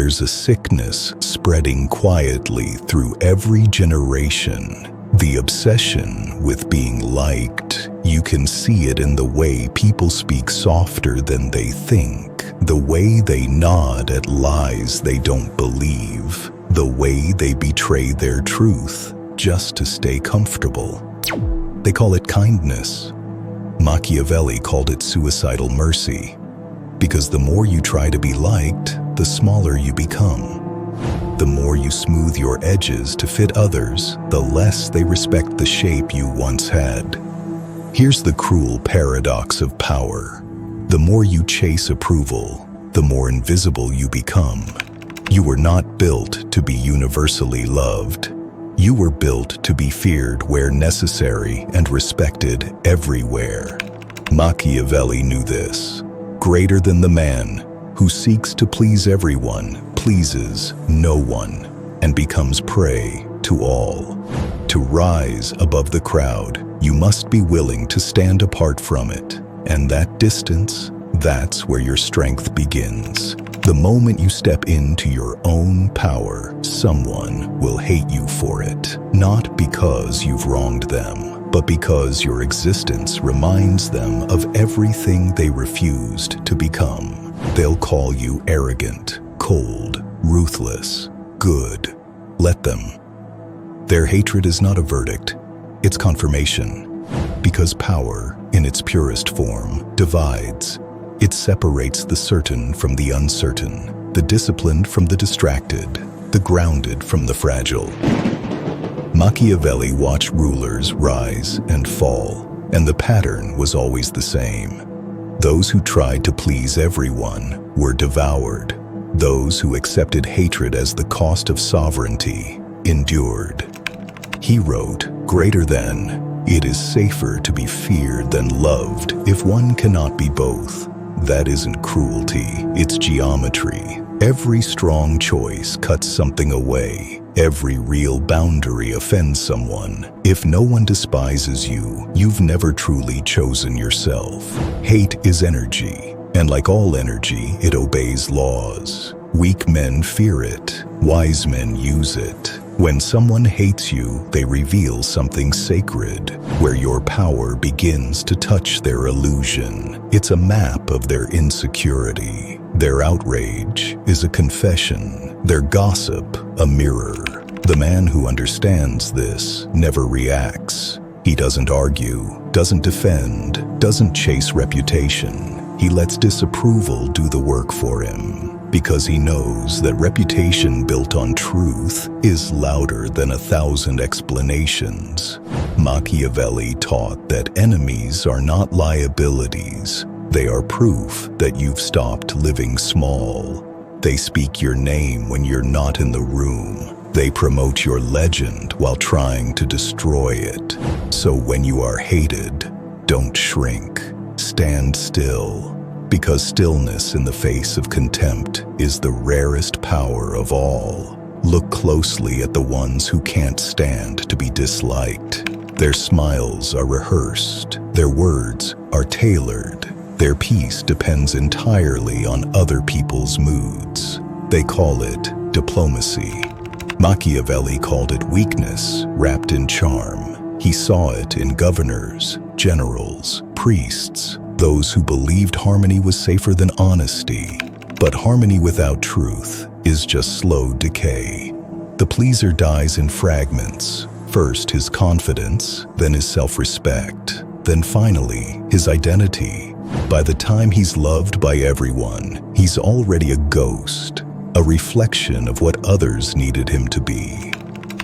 There's a sickness spreading quietly through every generation. The obsession with being liked. You can see it in the way people speak softer than they think, the way they nod at lies they don't believe, the way they betray their truth just to stay comfortable. They call it kindness. Machiavelli called it suicidal mercy, because the more you try to be liked, the smaller you become. The more you smooth your edges to fit others, the less they respect the shape you once had. Here's the cruel paradox of power. The more you chase approval, the more invisible you become. You were not built to be universally loved. You were built to be feared where necessary and respected everywhere. Machiavelli knew this. Greater than the man who seeks to please everyone, pleases no one, and becomes prey to all. To rise above the crowd, you must be willing to stand apart from it. And that distance, that's where your strength begins. The moment you step into your own power, someone will hate you for it. Not because you've wronged them, but because your existence reminds them of everything they refused to become. They'll call you arrogant, cold, ruthless, good. Let them. Their hatred is not a verdict, it's confirmation. Because power, in its purest form, divides. It separates the certain from the uncertain, the disciplined from the distracted, the grounded from the fragile. Machiavelli watched rulers rise and fall, and the pattern was always the same. Those who tried to please everyone were devoured. Those who accepted hatred as the cost of sovereignty endured. He wrote, "Greater than, it is safer to be feared than loved if one cannot be both." That isn't cruelty, it's geometry. Every strong choice cuts something away. Every real boundary offends someone. If no one despises you, you've never truly chosen yourself. Hate is energy, and like all energy, it obeys laws. Weak men fear it. Wise men use it. When someone hates you, they reveal something sacred, where your power begins to touch their illusion. It's a map of their insecurity. Their outrage is a confession. Their gossip, a mirror. The man who understands this never reacts. He doesn't argue, doesn't defend, doesn't chase reputation. He lets disapproval do the work for him. Because he knows that reputation built on truth is louder than 1,000 explanations. Machiavelli taught that enemies are not liabilities. They are proof that you've stopped living small. They speak your name when you're not in the room. They promote your legend while trying to destroy it. So when you are hated, don't shrink. Stand still. Because stillness in the face of contempt is the rarest power of all. Look closely at the ones who can't stand to be disliked. Their smiles are rehearsed. Their words are tailored. Their peace depends entirely on other people's moods. They call it diplomacy. Machiavelli called it weakness wrapped in charm. He saw it in governors, generals, priests, those who believed harmony was safer than honesty. But harmony without truth is just slow decay. The pleaser dies in fragments. First his confidence, then his self-respect, then finally his identity. By the time he's loved by everyone, he's already a ghost, a reflection of what others needed him to be.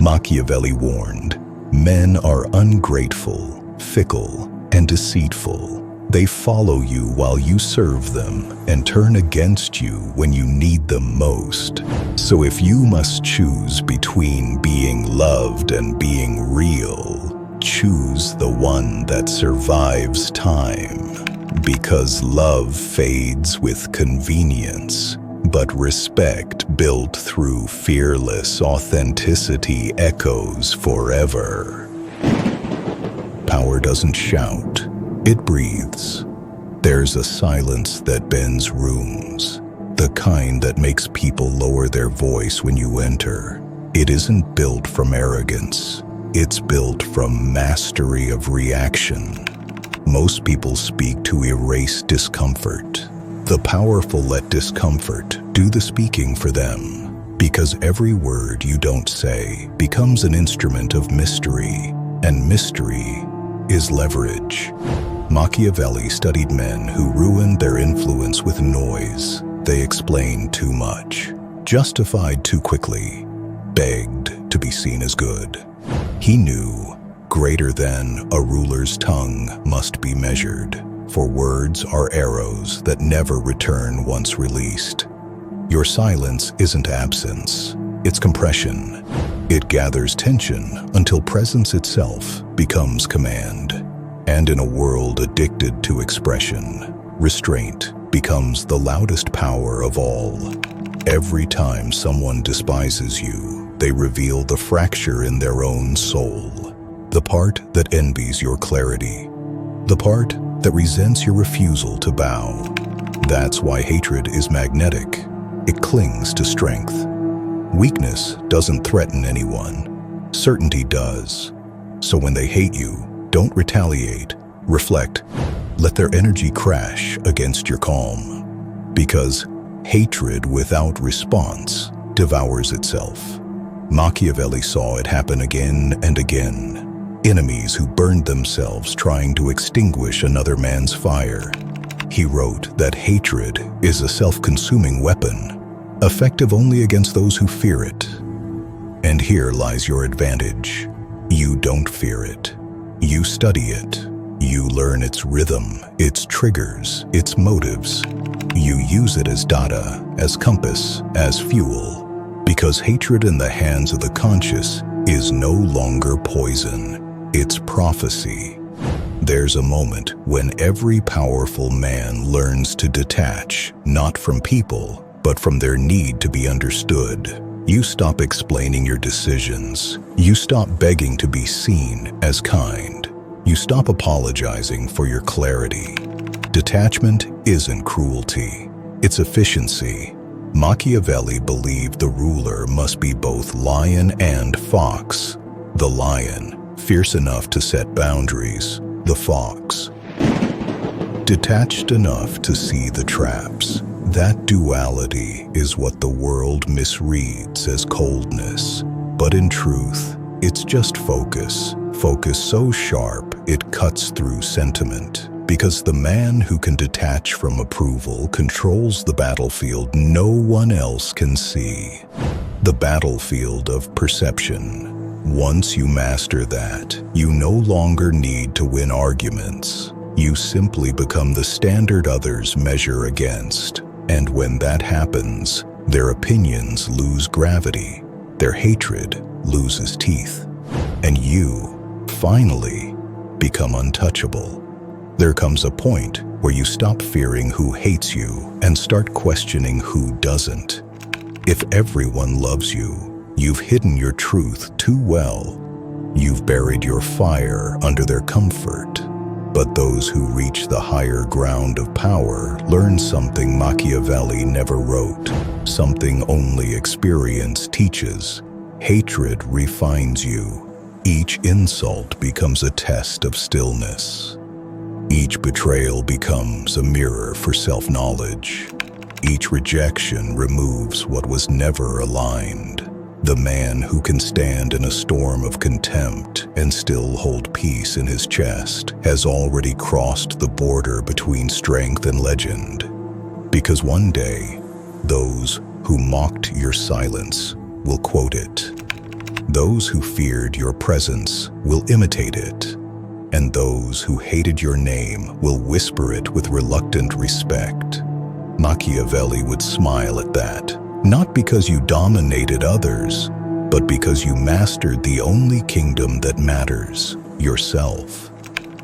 Machiavelli warned, men are ungrateful, fickle, and deceitful. They follow you while you serve them and turn against you when you need them most. So if you must choose between being loved and being real, choose the one that survives time. Because love fades with convenience, but respect built through fearless authenticity echoes forever. Power doesn't shout. It breathes. There's a silence that bends rooms. the kind that makes people lower their voice when you enter. It isn't built from arrogance. It's built from mastery of reaction. Most people speak to erase discomfort. The powerful let discomfort do the speaking for them, because every word you don't say becomes an instrument of mystery, and mystery is leverage. Machiavelli studied men who ruined their influence with noise. They explained too much, justified too quickly, begged to be seen as good. He knew greater than a ruler's tongue must be measured, for words are arrows that never return once released. Your silence isn't absence, it's compression. It gathers tension until presence itself becomes command. And in a world addicted to expression, restraint becomes the loudest power of all. Every time someone despises you, they reveal the fracture in their own soul. The part that envies your clarity. The part that resents your refusal to bow. That's why hatred is magnetic. It clings to strength. Weakness doesn't threaten anyone. Certainty does. So when they hate you, don't retaliate, reflect, let their energy crash against your calm. Because hatred without response devours itself. Machiavelli saw it happen again and again. Enemies who burned themselves trying to extinguish another man's fire. He wrote that hatred is a self-consuming weapon, effective only against those who fear it. And here lies your advantage. You don't fear it. You study it. You learn its rhythm, its triggers, its motives. You use it as data, as compass, as fuel. Because hatred in the hands of the conscious is no longer poison. It's prophecy. There's a moment when every powerful man learns to detach, not from people, but from their need to be understood. You stop explaining your decisions. You stop begging to be seen as kind. You stop apologizing for your clarity. Detachment isn't cruelty. It's efficiency. Machiavelli believed the ruler must be both lion and fox. The lion, fierce enough to set boundaries. The fox, detached enough to see the traps. That duality is what the world misreads as coldness. But in truth, it's just focus. Focus so sharp it cuts through sentiment. Because the man who can detach from approval controls the battlefield no one else can see. The battlefield of perception. Once you master that, you no longer need to win arguments. You simply become the standard others measure against. And when that happens, their opinions lose gravity, their hatred loses teeth, and you, finally, become untouchable. There comes a point where you stop fearing who hates you and start questioning who doesn't. If everyone loves you, you've hidden your truth too well. You've buried your fire under their comfort. But those who reach the higher ground of power learn something Machiavelli never wrote, something only experience teaches. Hatred refines you. Each insult becomes a test of stillness. Each betrayal becomes a mirror for self-knowledge. Each rejection removes what was never aligned. The man who can stand in a storm of contempt and still hold peace in his chest has already crossed the border between strength and legend. Because one day, those who mocked your silence will quote it. Those who feared your presence will imitate it. And those who hated your name will whisper it with reluctant respect. Machiavelli would smile at that. Not because you dominated others, but because you mastered the only kingdom that matters, yourself.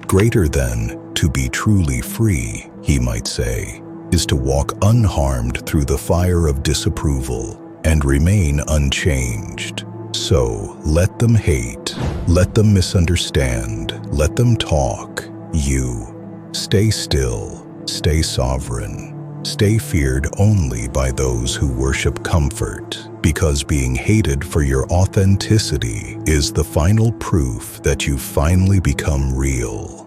Greater than to be truly free, he might say, is to walk unharmed through the fire of disapproval and remain unchanged. So let them hate, let them misunderstand, let them talk. You, stay still, stay sovereign. Stay feared only by those who worship comfort, because being hated for your authenticity is the final proof that you've finally become real.